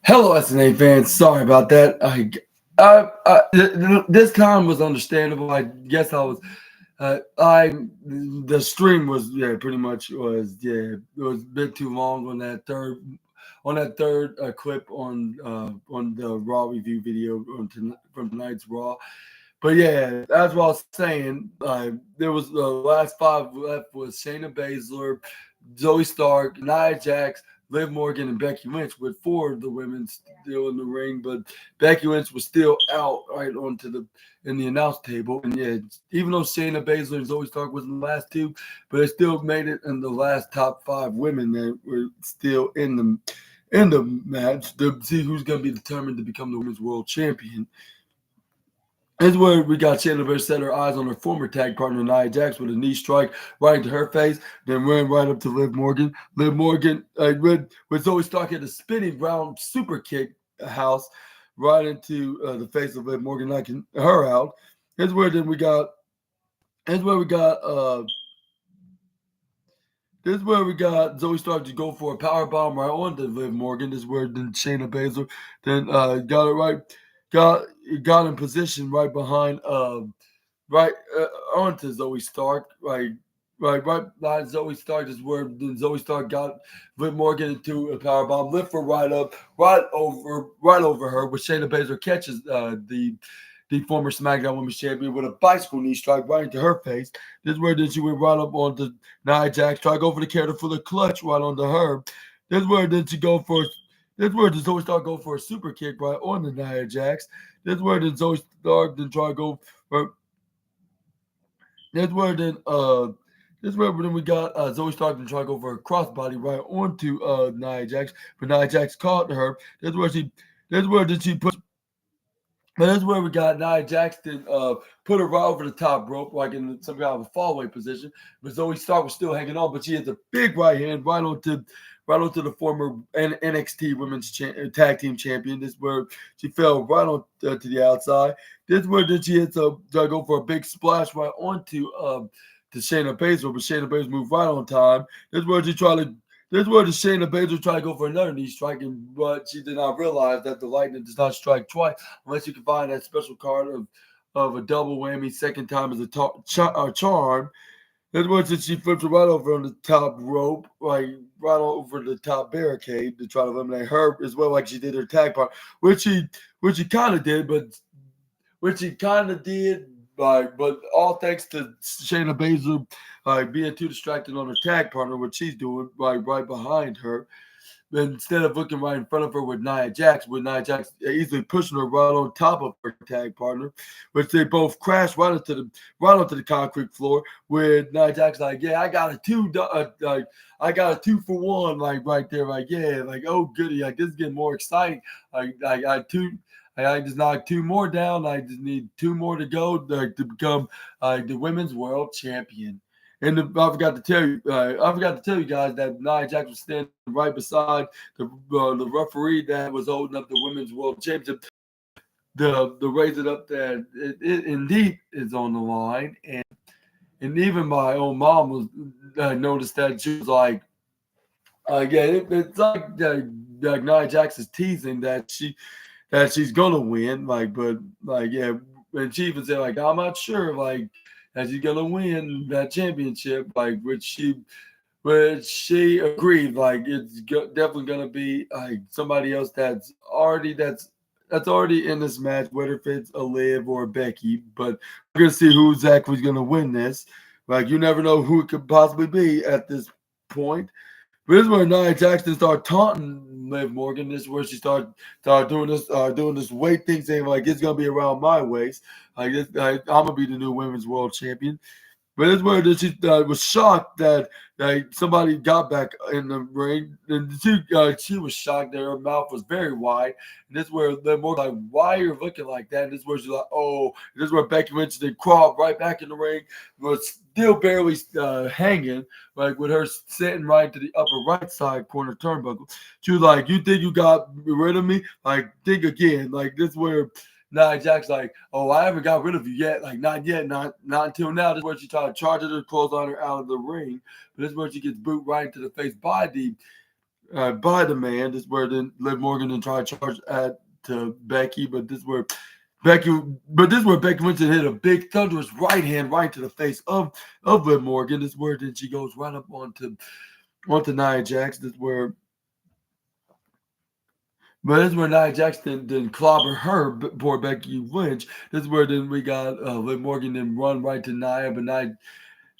Hello, SNA fans. Sorry about that. This time was understandable. I guess I was. The stream was pretty much was it was a bit too long on that third clip on the Raw review video from tonight's Raw. But yeah, that's what I was saying. There was the last five left was Shayna Baszler, Zoe Stark, Nia Jax, Liv Morgan, and Becky Lynch, with four of the women still in the ring, but Becky Lynch was still out right onto the in the announce table. And yeah, even though Shayna Baszler and Zoe Stark was in the last two, but they still made it in the last top five women that were still in the match to see who's going to be determined to become the women's world champion. This is where we got Shayna Baszler set her eyes on her former tag partner Nia Jax with a knee strike right into her face, then ran right up to Liv Morgan. Liv Morgan with Zoe Stark had a spinning round super kick house right into the face of Liv Morgan, knocking her out. Here's where then we got. Here's where we got. This is where we got Zoe Stark to go for a power bomb right onto Liv Morgan. This is where then Shayna Baszler then got it right, got in position right behind right onto Zoe Stark, right behind Zoe Stark is where then Zoe Stark got Liv Morgan into a power bomb, lift her right up, right over her, but Shayna Baszler catches the former SmackDown Women's Champion with a bicycle knee strike right into her face. This is where then she went right up onto Nia Jax, try to go for the character for the clutch right onto her. This is where then she go for this is where the Zoe Stark go for a super kick right on the Nia Jax. This is where the Zoe Stark then try to go for. This is where then this is where then we got Zoe Stark then try to go for a crossbody right onto Nia Jax, but Nia Jax caught her. This is where she. This is where then she put. But that's where we got Nia Jackson put her right over the top rope, like in some kind of a fallaway position. But Zoe Stark was still hanging on, but she has a big right hand right onto the former NXT Women's Tag Team Champion. This is where she fell right on to the outside. This is where then she hits go for a big splash right onto to Shayna Baszler, but Shayna Baszler moved right on time. This is where she tried to this is where the Shayna Baszler tried to go for another knee strike, but she did not realize that the lightning does not strike twice unless you can find that special card of a double whammy. Second time is a charm. This is where she flips her right over on the top rope, like right over the top barricade to try to eliminate her as well, like she did her tag part, which she kind of did, but all thanks to Shayna Baszler being too distracted on her tag partner, what she's doing right behind her. Instead of looking right in front of her with Nia Jax easily pushing her right on top of her tag partner, which they both crash right onto the concrete floor. With Nia Jax like, yeah, I got I got a 2-for-1, like right there, like yeah, like oh goody, like this is getting more exciting. I just knocked two more down. I just need two more to go to become the women's world champion. And I forgot to tell you guys that Nia Jax was standing right beside the referee that was holding up the women's world championship. The raise it up that it indeed is on the line, and even my own mom was noticed that she was like, it's like Nia Jax is teasing that she's gonna win, but yeah, and she even said like I'm not sure that she's gonna win that championship, which she agreed like definitely gonna be like somebody else that's already in this match, whether if it's a Liv or a Becky, but we're gonna see who's actually gonna win this. Like you never know who it could possibly be at this point. But this is where Nia Jackson started taunting Liv Morgan. This is where she started doing this weight thing, saying like it's gonna be around my waist. I'm gonna be the new women's world champion. But this is where she was shocked that somebody got back in the ring, and she was shocked that her mouth was very wide. And this is where Liv Morgan like, why are you looking like that? And this is where she's like, oh. And this is where Becky Lynch then crawled right back in the ring, was still barely hanging, like with her sitting right to the upper right side corner turnbuckle. She was like, you think you got rid of me? Like, think again. Like, this is where Nia Jax like, oh, I haven't got rid of you yet. Like, not yet, not until now. This is where she tried to charge her clothes on her out of the ring. But this is where she gets booted right into the face by by the man. This is where then Liv Morgan then tried to charge at to Becky, but Becky, this is where Becky Lynch hit a big thunderous right hand right to the face of Liv Morgan. This is where then she goes right up onto Nia Jax. This is where. But this is where Nia Jax then clobber her, poor Becky Lynch. This is where then we got Liv Morgan then run right to Nia, but Nia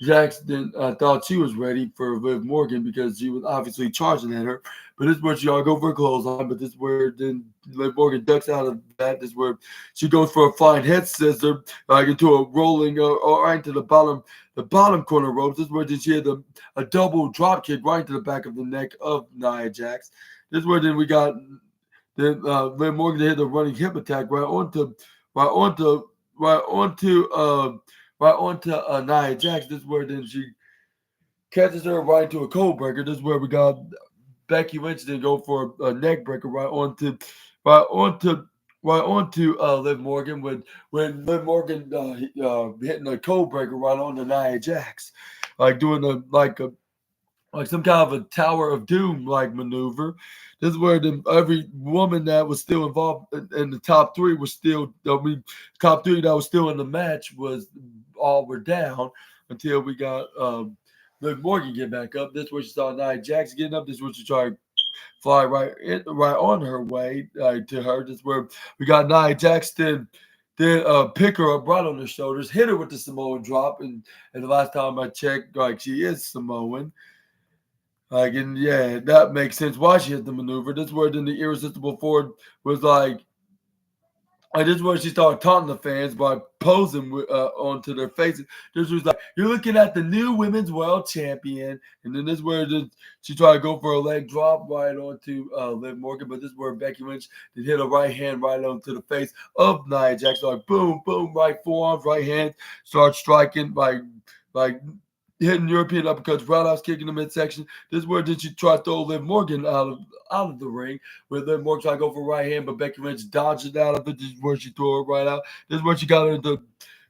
Jackson thought she was ready for Liv Morgan because she was obviously charging at her. But this is where she all go for a clothesline. But this is where then Liv Morgan ducks out of that. This is where she goes for a flying head scissor into a rolling or right into the bottom corner ropes. This is where then she had a double drop kick right into the back of the neck of Nia Jax. This is where then we got Liv Morgan hit the running hip attack right onto right onto Nia Jax. This is where then she catches her right into a cold breaker. This is where we got Becky Lynch then go for a neck breaker right onto Liv Morgan when Liv Morgan hitting a cold breaker right onto Nia Jax, like doing like some kind of a Tower of Doom like maneuver. This is where every woman that was still involved in the top three was still, top three that was still in the match was all were down until we got Liv Morgan get back up. This is where she saw Nia Jax getting up. This is where she tried to fly right on her way to her. This is where we got Nia Jax then pick her up right on her shoulders, hit her with the Samoan drop, and the last time I checked, like she is Samoan. Like, and yeah, that makes sense why she hit the maneuver. This is where then the irresistible Ford was like, and this is where she started taunting the fans by posing onto their faces. This was like, you're looking at the new women's world champion. And then this is where she tried to go for a leg drop right onto Liv Morgan. But this is where Becky Lynch did hit a right hand right onto the face of Nia Jax. So like, boom, boom, right forearms, right hand. Start striking like hitting European uppercuts, roundhouse kick in the midsection. This is where did she try to throw Liv Morgan out of the ring, where Liv Morgan tried to go for a right hand, but Becky Lynch dodged it out of it. This is where she threw her right out. This is where she got into.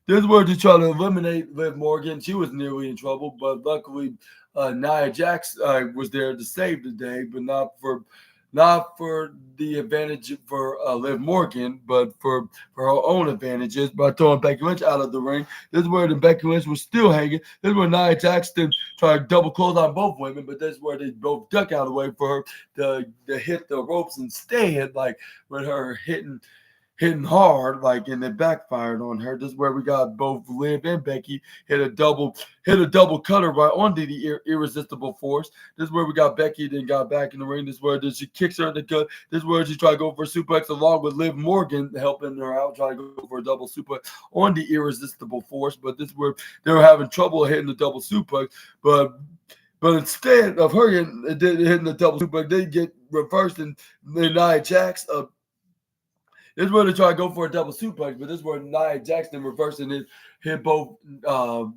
This is where she tried to eliminate Liv Morgan. She was nearly in trouble, but luckily Nia Jax was there to save the day, but not for the advantage for Liv Morgan, but for her own advantages by throwing Becky Lynch out of the ring. This is where the Becky Lynch was still hanging. This is where Nia Jax tried to double close on both women, but this is where they both duck out of the way for her to hit the ropes instead, like with her hitting hard, like, and it backfired on her. This is where we got both Liv and Becky hit a double cutter right onto the irresistible force. This is where we got Becky then got back in the ring. This is where she kicks her in the gut. This is where she tried to go for a suplex along with Liv Morgan helping her out, trying to go for a double suplex on the irresistible force. But this is where they were having trouble hitting the double suplex. But instead of her hitting the double suplex, they get reversed, and then Nia Jax this is where they try to go for a double suplex, but this is where Nia Jackson reversing it hit both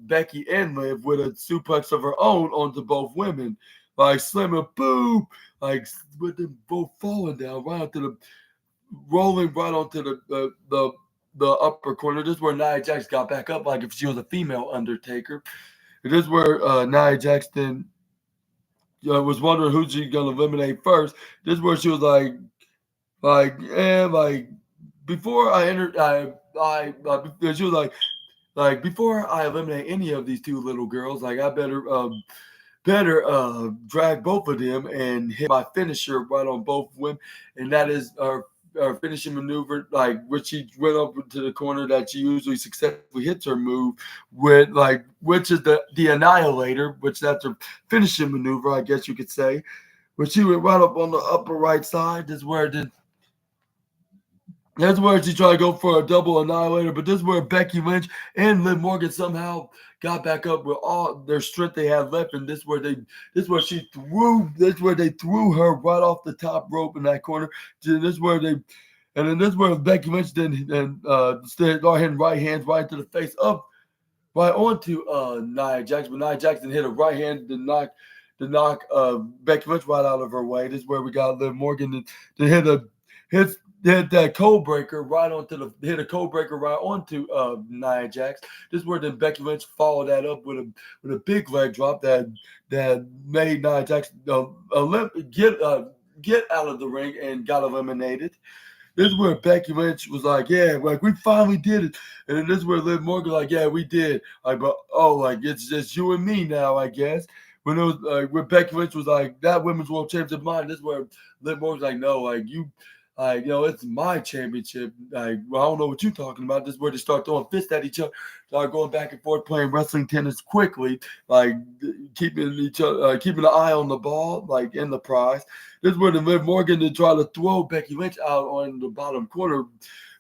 Becky and Liv with a suplex of her own onto both women. Like slamming, boom, like with them both falling down right onto rolling right onto the upper corner. This is where Nia Jax got back up like if she was a female Undertaker. And this is where Nia Jackson was wondering who she's going to eliminate first. This is where she was like before I entered, she was like before I eliminate any of these two little girls, like I better drag both of them and hit my finisher right on both women, and that is our finishing maneuver, like which she went up to the corner that she usually successfully hits her move with, like which is the Annihilator, which that's her finishing maneuver, I guess you could say. But she went right up on the upper right side. That's where she tried to go for a double Annihilator, but this is where Becky Lynch and Liv Morgan somehow got back up with all their strength they had left, and this is where they threw her right off the top rope in that corner. This is where Becky Lynch started hitting right hands right to the face up, right onto Nia Jax, but Nia Jackson hit a right hand to knock Becky Lynch right out of her way. This is where we got Liv Morgan to hit they hit that code breaker right onto the hit a code breaker right onto Nia Jax. This is where then Becky Lynch followed that up with a big leg drop that made Nia Jax get out of the ring and got eliminated. This is where Becky Lynch was like, "Yeah, like we finally did it," and then this is where Liv Morgan like, "Yeah, we did." Like, but like it's just you and me now, I guess. When it was where Becky Lynch was like, "That women's world championship mine." This is where Liv Morgan's like, "No, like you." It's my championship. Well, I don't know what you're talking about. This is where they start throwing fists at each other, start going back and forth, playing wrestling tennis quickly, like keeping each other, keeping an eye on the ball, like in the prize. This is where the Liv Morgan to try to throw Becky Lynch out on the bottom corner,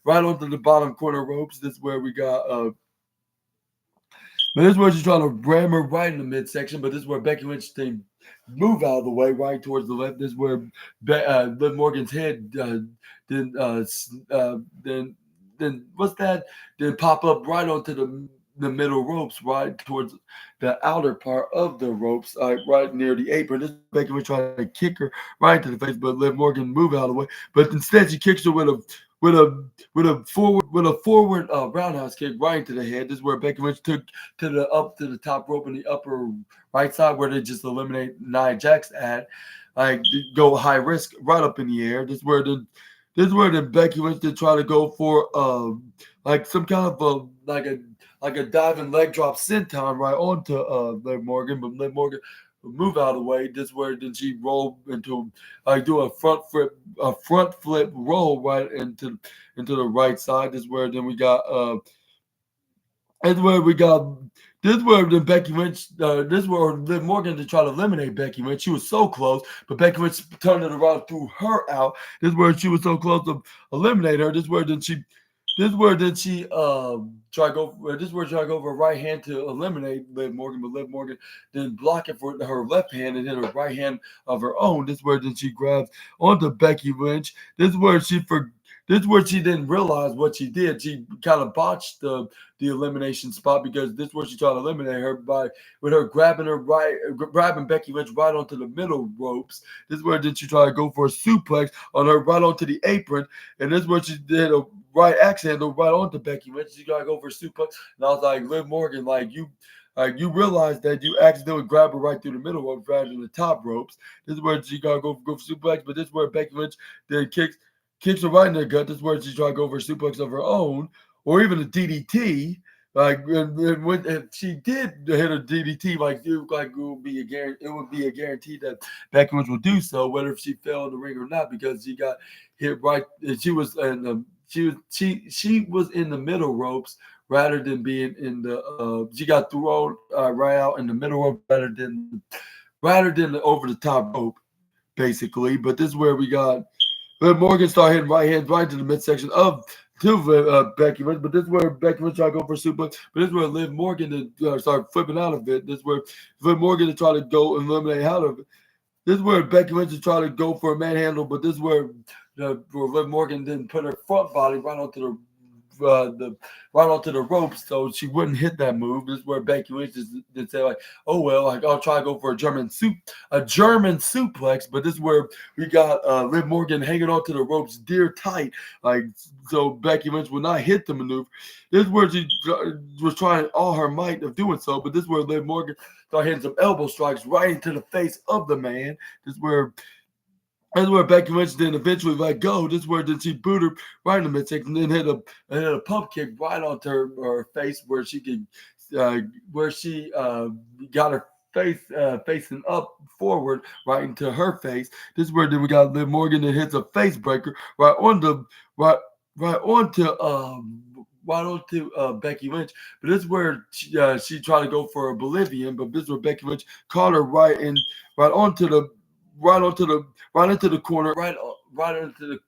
right onto the bottom corner ropes. This is where we got but this is where she's trying to ram her right in the midsection, but this is where Becky Lynch thing move out of the way, right towards the left. This is where Liv Morgan's head then then what's that? Then pop up right onto the middle ropes, right towards the outer part of the ropes, right near the apron. This Becky Lynch trying to kick her right into the face, but Liv Morgan move out of the way. But instead, she kicks her with a forward roundhouse kick right into the head. This is where Becky Lynch took to the top rope in the upper right side where they just eliminate Nia Jax at. Like go high risk right up in the air. This is where the Becky Lynch did try to go for like some kind of like a diving leg drop senton right onto Liv Morgan, but Liv Morgan move out of the way. This is where then she roll into do a front flip roll right into the right side. This is where then we got this is where we got this is where then Becky Lynch this is where Liv Morgan to try to eliminate Becky Lynch. She was so close, but Becky Lynch turned it around, threw her out. This is where she was so close to eliminate her. This is where then she try to go. This is where she try to go for a right hand to eliminate Liv Morgan, but Liv Morgan then block it for her left hand and hit her right hand of her own. This is where then she grabs onto Becky Lynch. This is where she didn't realize what she did. She kind of botched the elimination spot because this is where she tried to eliminate her with her grabbing Becky Lynch right onto the middle ropes. This is where then she tried to go for a suplex on her right onto the apron, and this is where she did a right axe handle right onto Becky Lynch. She gotta go for a suplex, and I was like, Liv Morgan, you realize that you accidentally grab her right through the middle ropes rather than the top ropes. This is where she gotta go for suplex, but this is where Becky Lynch then kicks her right in the gut. This is where she tried to go for a suplex of her own, or even a DDT. If she did hit a DDT, it would be a guarantee that Becky Lynch would do so, whether if she fell in the ring or not, because she got hit right. She was in the she was in the middle ropes rather than being in the. She got thrown right out in the middle rope rather than the over the top rope, basically. But this is where we got Liv Morgan started hitting right hands right to the midsection of Becky Lynch, but this is where Becky Lynch tried to go for a suplex. But this is where Liv Morgan started flipping out of it. This is where Liv Morgan to try to go and eliminate out of it. This is where Becky Lynch is trying to go for a manhandle, but this is where Liv Morgan didn't put her front body right onto the ropes, so she wouldn't hit that move. This is where Becky Lynch did say like, "Oh well, like I'll try to go for a German suplex." But this is where we got Liv Morgan hanging onto the ropes dear tight, like so Becky Lynch would not hit the maneuver. This is where she was trying all her might of doing so, but this is where Liv Morgan started hitting some elbow strikes right into the face of the man. This is where Becky Lynch then eventually let go. This is where then she booted her right in the midsection and then hit a pump kick right onto her face where she got her face facing up forward right into her face. This is where then we got Liv Morgan that hits a face breaker right onto Becky Lynch. But this is where she tried to go for a Bolivian, but this is where Becky Lynch caught her right onto the right into the corner, right into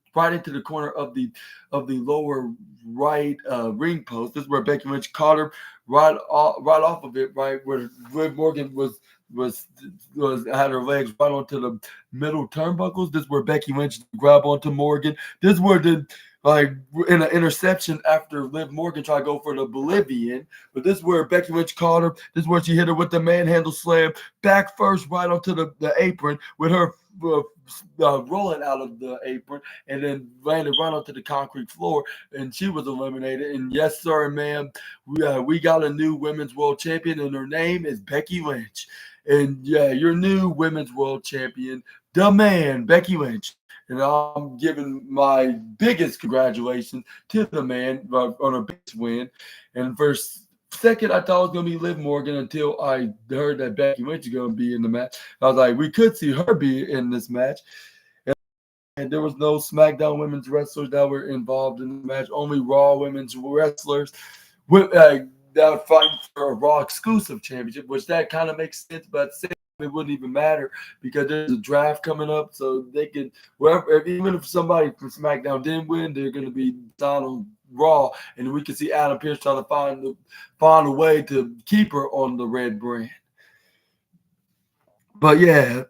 the corner of the lower right ring post. This is where Becky Lynch caught her right off of it, right where Liv Morgan was had her legs right onto the middle turnbuckles. This is where Becky Lynch grabbed onto Morgan. This is where like in an interception after Liv Morgan tried to go for the Bolivian. But this is where Becky Lynch caught her. This is where she hit her with the manhandle slam, back first right onto the apron with her rolling out of the apron, and then landed right onto the concrete floor, and she was eliminated. And yes, sir, ma'am, we got a new women's world champion, and her name is Becky Lynch. And yeah, your new women's world champion, the man, Becky Lynch. And I'm giving my biggest congratulations to the man on a big win. And for a second, I thought it was going to be Liv Morgan until I heard that Becky Lynch is going to be in the match. I was like, we could see her be in this match. And there was no SmackDown women's wrestlers that were involved in the match. Only Raw women's wrestlers that were fighting for a Raw exclusive championship, which that kind of makes sense. But at the same time, it wouldn't even matter because there's a draft coming up, so they could wherever. Even if somebody from SmackDown didn't win, they're going to be down on Raw, and we can see Adam Pearce trying to find a way to keep her on the red brand. But yeah.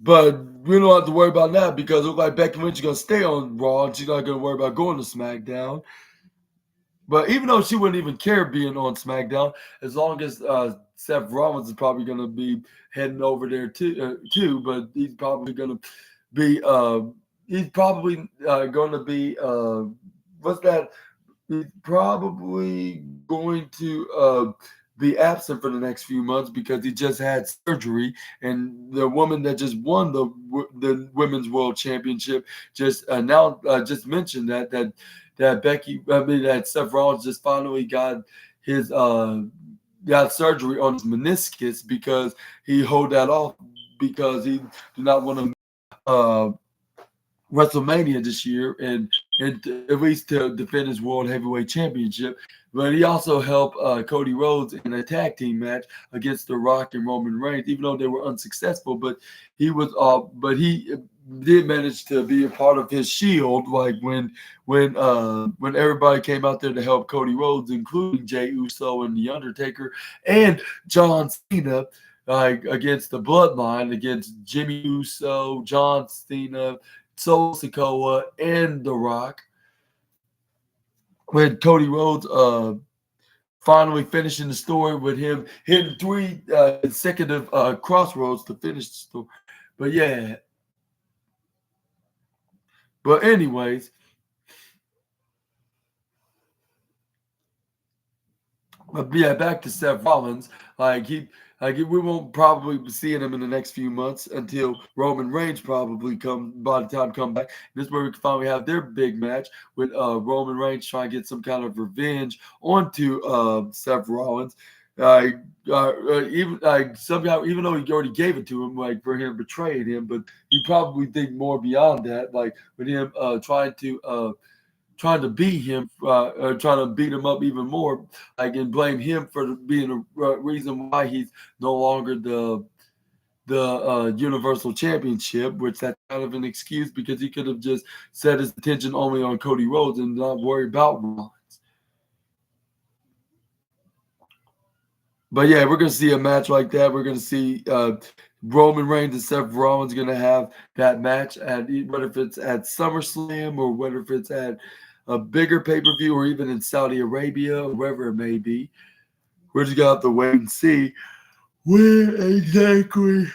But we don't have to worry about that because it looks like Becky Lynch is going to stay on Raw and she's not going to worry about going to SmackDown. But even though she wouldn't even care being on SmackDown, as long as Seth Rollins is probably going to be heading over there too, but he's probably going to be what's that? He's probably going to be absent for the next few months because he just had surgery, and the woman that just won the women's world championship just mentioned that that Seth Rollins just finally got his got surgery on his meniscus because he hold that off because he did not want to WrestleMania this year and at least to defend his World Heavyweight Championship. But he also helped Cody Rhodes in a tag team match against The Rock and Roman Reigns, even though they were unsuccessful. But he did manage to be a part of his Shield, like when everybody came out there to help Cody Rhodes, including Jey Uso and The Undertaker and John Cena. Against the Bloodline, against Jimmy Uso, John Cena, Solo Sikoa, and The Rock. When Cody Rhodes finally finishing the story with him hitting 3 consecutive crossroads to finish the story. But yeah. But anyways. But yeah, back to Seth Rollins. We won't probably be seeing him in the next few months until Roman Reigns probably by the time come back. This is where we can finally have their big match with Roman Reigns trying to get some kind of revenge onto Seth Rollins. Somehow, even though he already gave it to him, like for him betraying him, but you probably think more beyond that, like with him trying to beat him, trying to beat him up even more, and blame him for being a reason why he's no longer the Universal Championship, which that's kind of an excuse because he could have just set his attention only on Cody Rhodes and not worry about Rollins. But yeah, we're going to see a match like that. We're going to see Roman Reigns and Seth Rollins going to have that match at whether if it's at SummerSlam or whether if it's at a bigger pay-per-view or even in Saudi Arabia or wherever it may be. We're just going to have to wait and see when exactly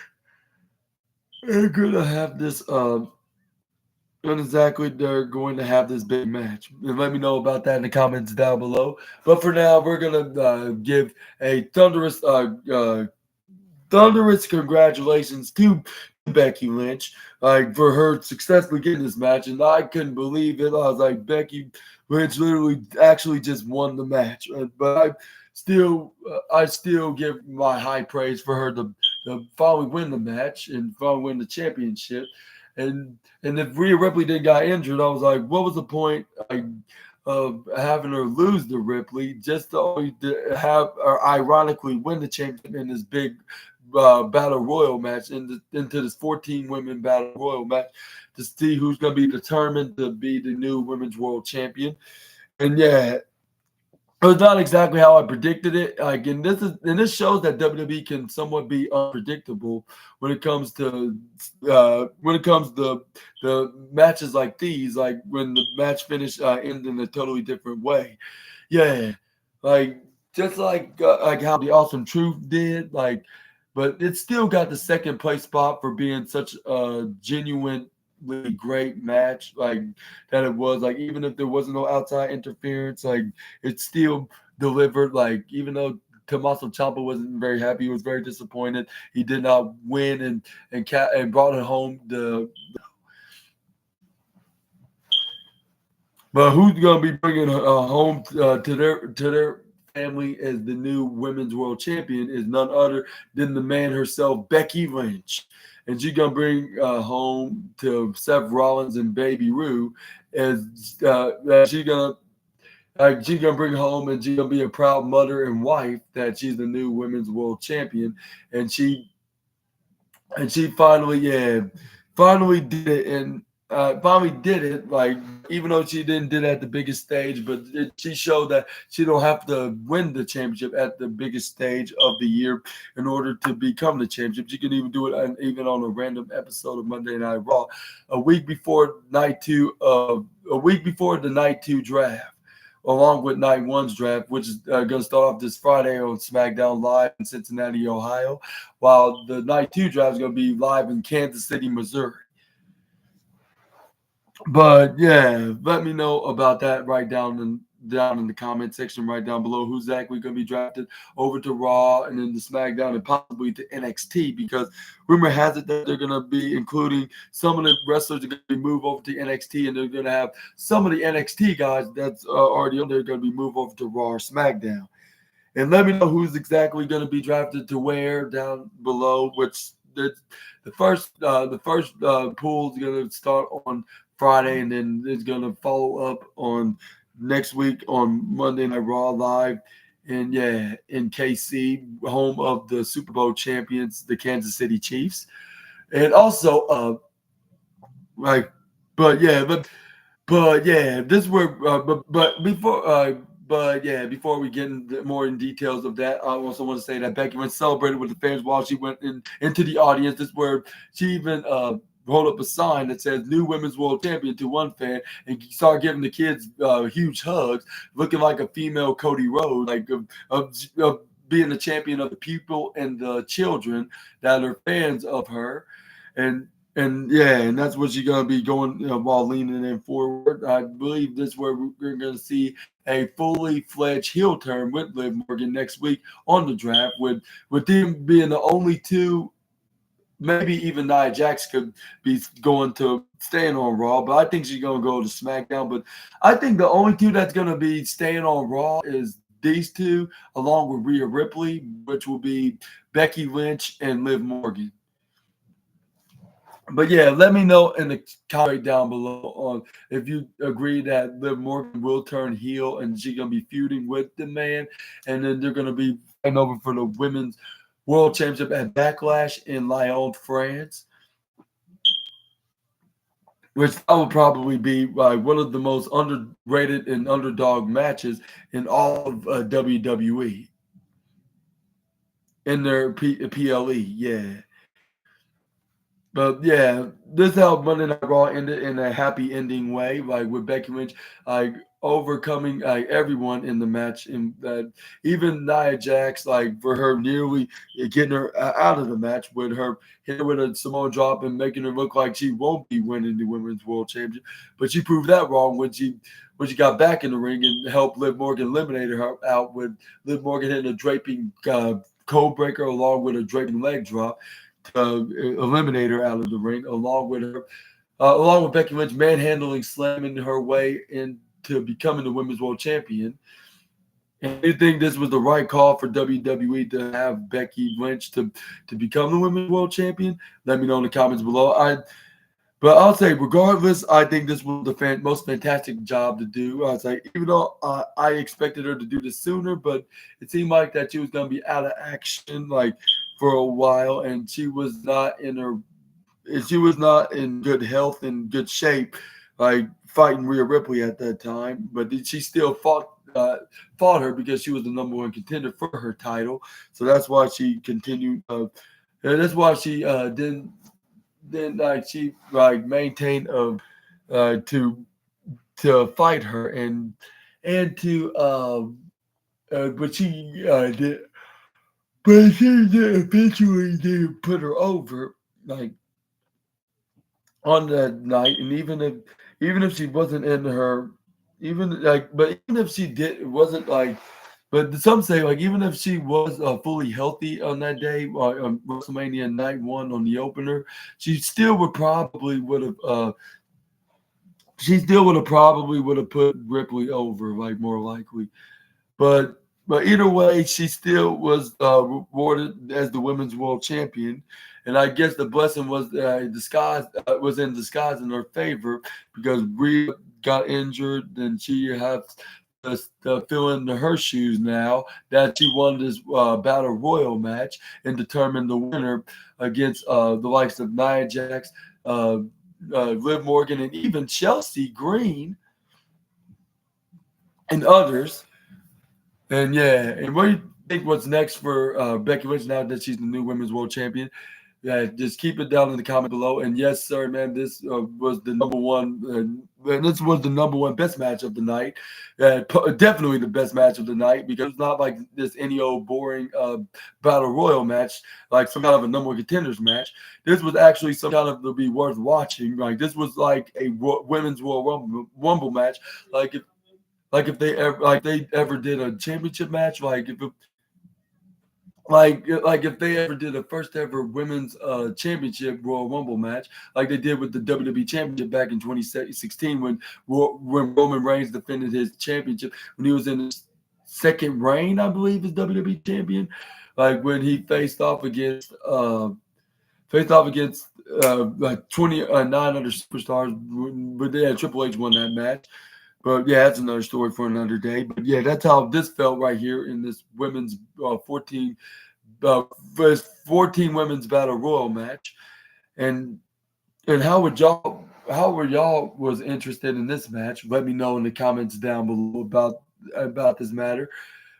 they're going to have this when exactly they're going to have this big match. And let me know about that in the comments down below. But for now, we're going to give a thunderous congratulations to Becky Lynch for her successfully getting this match. And I couldn't believe it. I was like, Becky Lynch literally actually just won the match. But I still give my high praise for her to finally win the match and finally win the championship. And if Rhea Ripley didn't got injured, I was like, what was the point of having her lose to Ripley just to only have her ironically win the championship in this big battle royal match into this 14 women battle royal match to see who's going to be determined to be the new women's world champion. And yeah, It was not exactly how I predicted it. Like, and this shows that WWE can somewhat be unpredictable when it comes to the matches like these. Like when the match finish ends in a totally different way. Yeah, like just like how the Awesome Truth did. Like, but it still got the second place spot for being such a genuinely great match. Like that it was. Like even if there wasn't no outside interference, like it still delivered. Like even though Tommaso Ciampa wasn't very happy, he was very disappointed. He did not win and brought it home. But who's gonna be bringing home to their family as the new women's world champion is none other than the man herself, Becky Lynch, and she's gonna bring home to Seth Rollins and Baby Rue as she's gonna bring home and she's gonna be a proud mother and wife that she's the new women's world champion, and she finally, yeah, finally did it, and finally did it. Like even though she didn't did it at the biggest stage, but she showed that she don't have to win the championship at the biggest stage of the year in order to become the championship. She can even do it even on a random episode of Monday Night Raw, a week before the night two draft, along with night one's draft, which is going to start off this Friday on SmackDown Live in Cincinnati, Ohio, while the night two draft is going to be live in Kansas City, Missouri. But yeah, let me know about that right down in the comment section right down below. Who's exactly going to be drafted over to Raw and then to SmackDown and possibly to NXT, because rumor has it that they're going to be including some of the wrestlers are going to be moved over to NXT, and they're going to have some of the NXT guys that's already on there going to be moved over to Raw or SmackDown. And let me know who's exactly going to be drafted to where down below. Which the first pool is going to start on Friday, and then it's going to follow up on next week on Monday Night Raw live. And yeah, in KC, home of the Super Bowl champions, the Kansas City Chiefs, and also like, but yeah, but yeah, this were but yeah, before we get more in details of that, I also want to say that Becky Lynch celebrated with the fans while she went into the audience. This where she even hold up a sign that says "New Women's World Champion" to one fan, and start giving the kids huge hugs, looking like a female Cody Rhodes, like of being the champion of the people and the children that are fans of her, and yeah, and that's what you're gonna be going while leaning in forward. I believe this is where we're gonna see a fully fledged heel turn with Liv Morgan next week on the draft, with them being the only two. Maybe even Nia Jax could be going to staying on Raw, but I think she's gonna go to SmackDown. But I think the only two that's gonna be staying on Raw is these two, along with Rhea Ripley, which will be Becky Lynch and Liv Morgan. But yeah, let me know in the comment down below on if you agree that Liv Morgan will turn heel and she's gonna be feuding with the man, and then they're gonna be fighting over for the women's world championship at Backlash in Lyon, France, which that would probably be like one of the most underrated and underdog matches in all of WWE in their PLE. Yeah. But yeah, this is how Monday Night Raw ended in a happy ending way, like with Becky Lynch, like overcoming like everyone in the match, and that even Nia Jax, like for her nearly getting her out of the match with her hit with a Samoan drop and making her look like she won't be winning the Women's World Championship, but she proved that wrong when she got back in the ring and helped Liv Morgan eliminate her out with Liv Morgan hitting a draping code breaker along with a draping leg drop eliminate her out of the ring, along with Becky Lynch manhandling, slamming her way into becoming the Women's World Champion. And you think this was the right call for WWE to have Becky Lynch to become the Women's World Champion? Let me know in the comments below. But I'll say, regardless, I think this was the most fantastic job to do. I was like, even though I expected her to do this sooner, but it seemed like that she was going to be out of action like for a while, and she was not in good health and good shape, like fighting Rhea Ripley at that time. But she still fought fought her because she was the number one contender for her title. So that's why she continued. And that's why she didn't like she like maintained to fight her and to but she did but she did eventually did put her over like on that night. And even if she wasn't in her even like but even if she did it wasn't like but some say like even if she was fully healthy on that day on WrestleMania night one on the opener, she still would have she still would have probably would have put Ripley over, like more likely. But either way, she still was rewarded as the women's world champion, and I guess the blessing was disguised was in disguise in her favor because Rhea got injured, and she has to fill into her shoes now that she won this battle royal match and determined the winner against the likes of Nia Jax, uh, Liv Morgan, and even Chelsea Green and others. And yeah, and what do you think what's next for Becky Lynch now that she's the new women's world champion? Yeah, just keep it down in the comment below. And yes, sir, man, this was the number one. This was the number one best match of the night. Definitely the best match of the night because it's not like this any old boring battle royal match, like some kind of a number one contenders match. This was actually some kind of to be worth watching. Like this was like a women's Royal Rumble match. Like if they ever did a championship match, like if they ever did a first ever women's championship Royal Rumble match, like they did with the WWE Championship back in 2016 when Roman Reigns defended his championship when he was in his second reign, I believe, as WWE champion, like when he faced off against like 29 other superstars, but yeah, Triple H won that match. But yeah, that's another story for another day. But yeah, that's how this felt right here in this women's 14 first 14 women's battle royal match. And how were y'all was interested in this match? Let me know in the comments down below about this matter.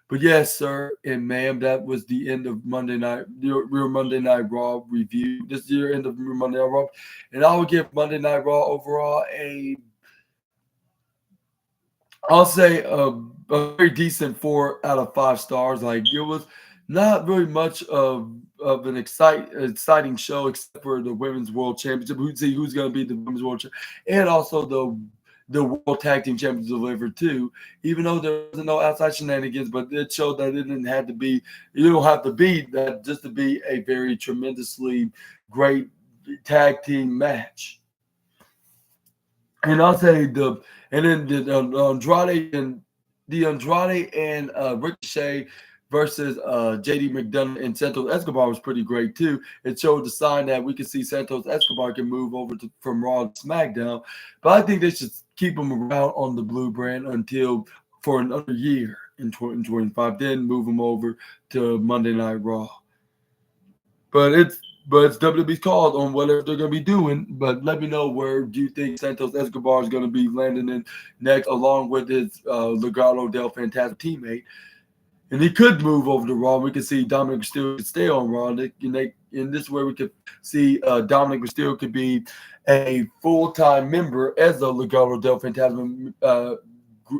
But yes, sir and ma'am, that was the end of Monday Night Real Monday Night Raw review. This year end of Real Monday Night Raw, and I would give Monday Night Raw overall I'll say a very decent 4 out of 5 stars. Like it was not really much of an exciting show except for the women's world championship. Who's going to be the women's world champion, and also the world tag team champions delivered too. Even though there was no outside shenanigans, but it showed that it didn't have to be. You don't have to be that just to be a very tremendously great tag team match. And I'll say the Andrade and Ricochet versus JD McDonough and Santos Escobar was pretty great too. It showed the sign that we could see Santos Escobar can move over from Raw to SmackDown, but I think they should keep him around on the Blue brand until for another year in 2025, then move him over to Monday Night Raw. But it's WWE's call on whatever they're going to be doing. But let me know where do you think Santos Escobar is going to be landing in next, along with his Legado del Fantasma teammate. And he could move over to Raw. We could see Dominic Mysterio could stay on Raw. In this way, we could see Dominic Mysterio could be a full-time member as a Legado del Fantasma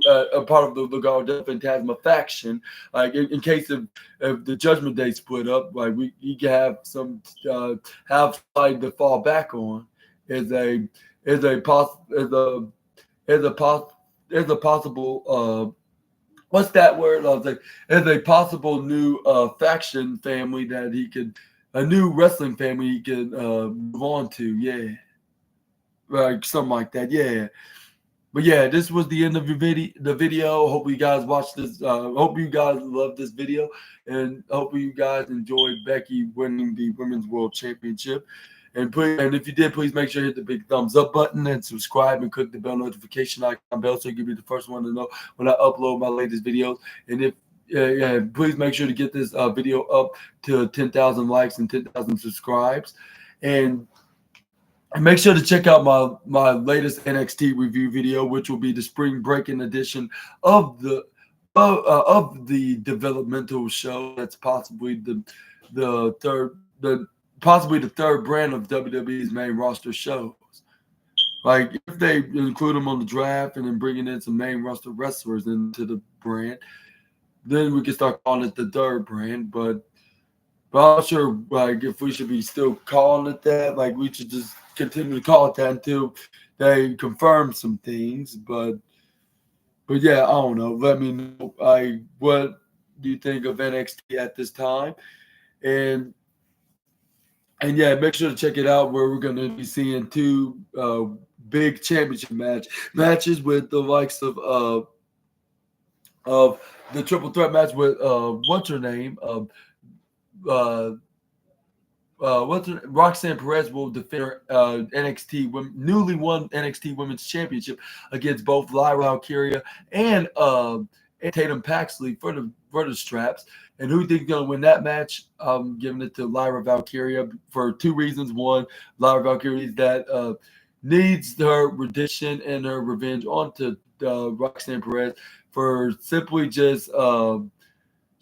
a part of the Legado del Fantasma faction, like in case of the Judgment Day split up, like you can have some have somebody to fall back on as a possible what's that word? I was like as a possible new faction family that he could a new wrestling family he could move on to, yeah, like something like that, yeah. But yeah, this was the end of the video. Hope you guys watched this. Hope you guys loved this video, and hope you guys enjoyed Becky winning the Women's World Championship. And if you did, please make sure to hit the big thumbs up button and subscribe and click the bell notification icon bell so you can be the first one to know when I upload my latest videos. And if please make sure to get this video up to 10,000 likes and 10,000 subscribes. And make sure to check out my latest NXT review video, which will be the spring breaking edition of the of the developmental show. That's possibly the third the possibly the third brand of WWE's main roster shows. Like if they include them on the draft and then bringing in some main roster wrestlers into the brand, then we can start calling it the third brand. But I'm not sure like if we should be still calling it that. Like we should just continue to call it that until they confirm some things. But yeah, I don't know. Let me know. What do you think of NXT at this time? And and yeah, make sure to check it out where we're going to be seeing two big championship matches with the likes of the triple threat match with what's her name uh, Roxanne Perez will defend her newly won NXT Women's Championship against both Lyra Valkyria and Tatum Paxley for the straps. And who think gonna win that match? I'm giving it to Lyra Valkyria for two reasons. One, Lyra Valkyria that needs her redemption and her revenge onto Roxanne Perez for simply just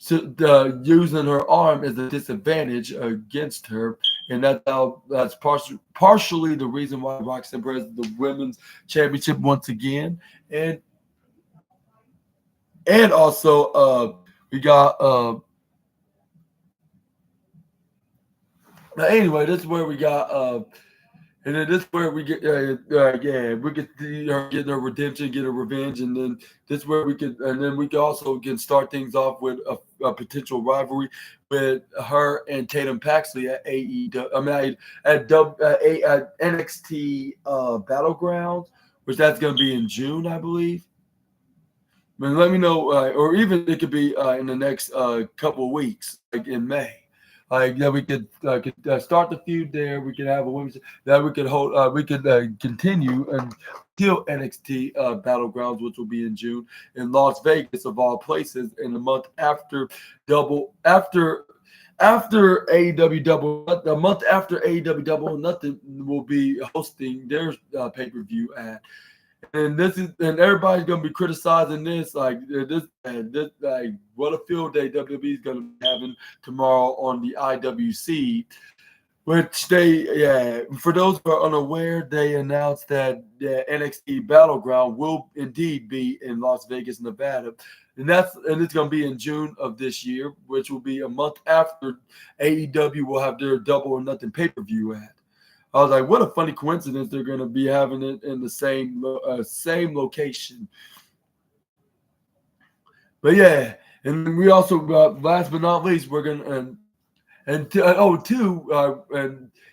using her arm as a disadvantage against her, and that's partially the reason why Roxanne Perez is the women's championship once again, and also we got anyway, this is where we got and then this is where we get we get her getting her redemption, get her revenge, and then this is where we can also can start things off with a potential rivalry with her and Tatum Paxley at AEW. I mean at NXT Battlegrounds, which that's going to be in June, I believe. I mean, let me know, or even it could be in the next couple of weeks, like in May. Like that, we could start the feud there. We could have a women's that we could hold. We could continue until NXT Battlegrounds, which will be in June in Las Vegas, of all places, in the month after AEW Double, the month after AEW Double or Nothing will be hosting their pay-per-view at. And everybody's gonna be criticizing this, like like what a field day WWE is gonna be having tomorrow on the IWC, which for those who are unaware, they announced that the NXT Battleground will indeed be in Las Vegas, Nevada, and it's gonna be in June of this year, which will be a month after AEW will have their Double or Nothing pay-per-view at. I was like, what a funny coincidence they're going to be having it in the same location. But yeah, and we also, last but not least, we're going to, and for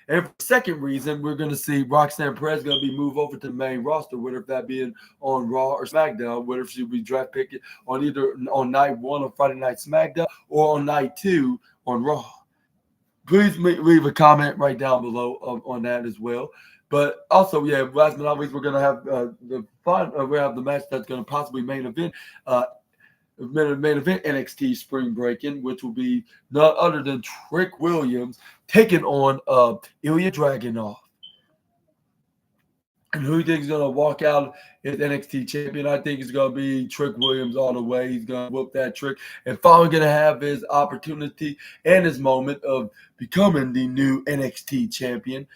the second reason, we're going to see Roxanne Perez going to be moved over to the main roster, whether that being on Raw or SmackDown, whether she'll be draft picked on either on night 1 on Friday Night SmackDown or on night 2 on Raw. Please leave a comment right down below on that as well. But also, last but not least, we're gonna have we have the match that's gonna possibly main event NXT Spring Breaking, which will be none other than Trick Williams taking on Ilya Dragunov. And who do you think is going to walk out as NXT champion? I think it's going to be Trick Williams all the way. He's going to whoop that trick and finally going to have his opportunity and his moment of becoming the new NXT champion.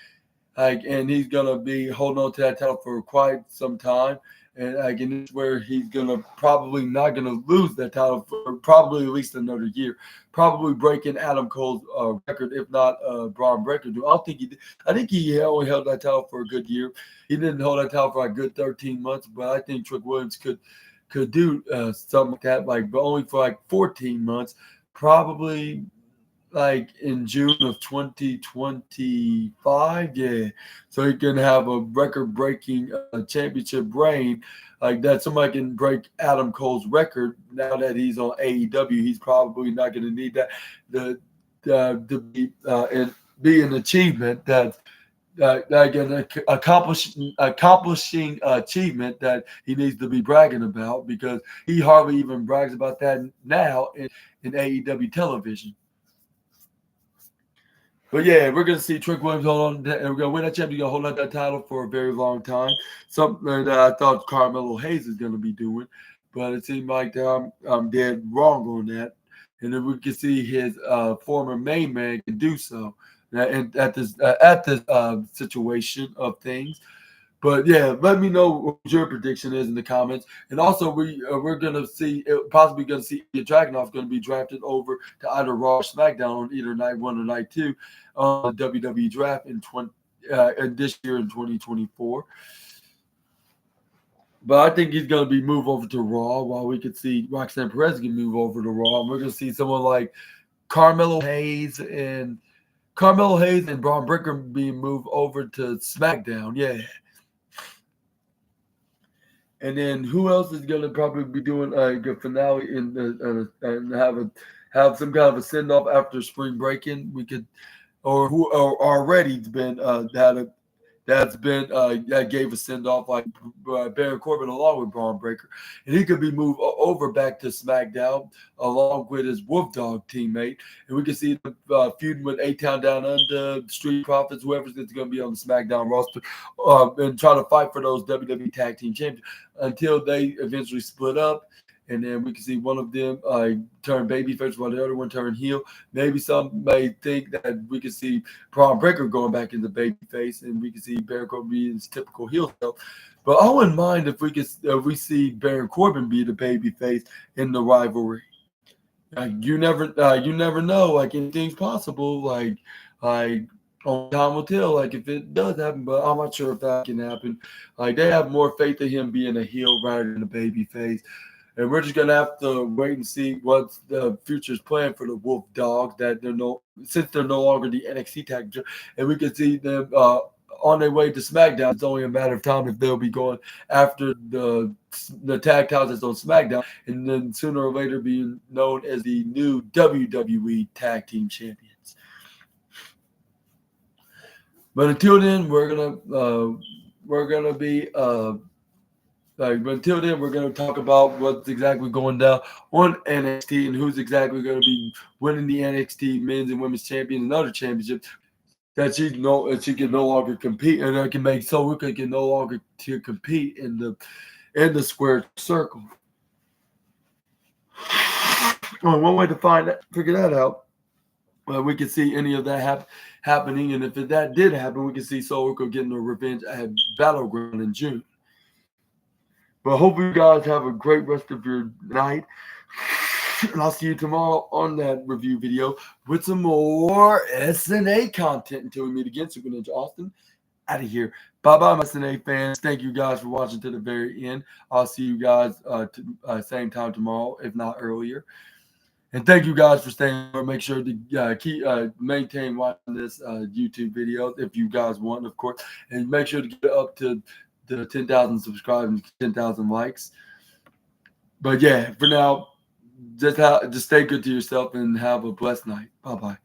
And he's going to be holding on to that title for quite some time. And again, this is where he's going to probably not going to lose that title for probably at least another year. Probably breaking Adam Cole's record, if not Braun Breaker. I think he only held that title for a good year. He didn't hold that title for a good 13 months, but I think Trick Williams could do something like that, but only for 14 months, probably in June of 2025, so he can have a record-breaking championship reign that. Somebody can break Adam Cole's record now that he's on AEW. He's probably not going to need that to be an achievement that an accomplishing achievement that he needs to be bragging about, because he hardly even brags about that now in AEW television. But we're going to see Trick Williams hold on, and we're going to win that championship. He's going to hold on that title for a very long time. Something that I thought Carmelo Hayes is going to be doing. but it seemed like I'm dead wrong on that. And then we can see his former main man can do so at this situation of things. But yeah, let me know what your prediction is in the comments. And also, we're gonna see possibly gonna see Ilya Dragunov going to be drafted over to either Raw or SmackDown on either night one or night two on the WWE draft in this year in 2024. But I think he's going to be moved over to Raw, while we could see Roxanne Perez can move over to Raw. And we're going to see someone like Carmelo Hayes and Braun Breaker being moved over to SmackDown. Yeah. And then who else is going to probably be doing a good finale and have some kind of a send off after spring breaking? We could, or who or already been that gave a send off like Baron Corbin along with Braun Breaker, and he could be moved over back to SmackDown along with his Wolf Dog teammate, and we can see them feuding with A Town Down Under, Street Profits, whoever's going to be on the SmackDown roster, and try to fight for those WWE Tag Team Champions until they eventually split up. And then we can see one of them turn babyface while the other one turn heel. Maybe some may think that we can see Braun Breaker going back into babyface, and we can see Baron Corbin be his typical heel self. But I wouldn't mind if we see Baron Corbin be the babyface in the rivalry. You never know. Like anything's possible. Like only time will tell. Like if it does happen, but I'm not sure if that can happen. Like they have more faith in him being a heel rather than a babyface. And we're just gonna have to wait and see what the future's plan for the Wolf Dogs. That since they're no longer the NXT tag team, and we can see them on their way to SmackDown. It's only a matter of time if they'll be going after the tag titles that's on SmackDown, and then sooner or later being known as the new WWE Tag Team Champions. But until then, we're gonna be. But until then, we're going to talk about what's exactly going down on NXT and who's exactly going to be winning the NXT Men's and Women's Champions and other championships that she can no longer compete, and that can make Soruka can no longer to compete in the square circle. Well, one way to figure that out, we can see any of that happening, and if that did happen, we can see Soruka getting her revenge at Battleground in June. But I hope you guys have a great rest of your night. And I'll see you tomorrow on that review video with some more SNA content until we meet again. Super Ninja Austin, out of here. Bye-bye, my SNA fans. Thank you guys for watching to the very end. I'll see you guys same time tomorrow, if not earlier. And thank you guys for staying. Make sure to keep maintain watching this YouTube video if you guys want, of course. And make sure to get it up to the 10,000 subscribers, 10,000 likes. But yeah, for now, just stay good to yourself and have a blessed night. Bye-bye.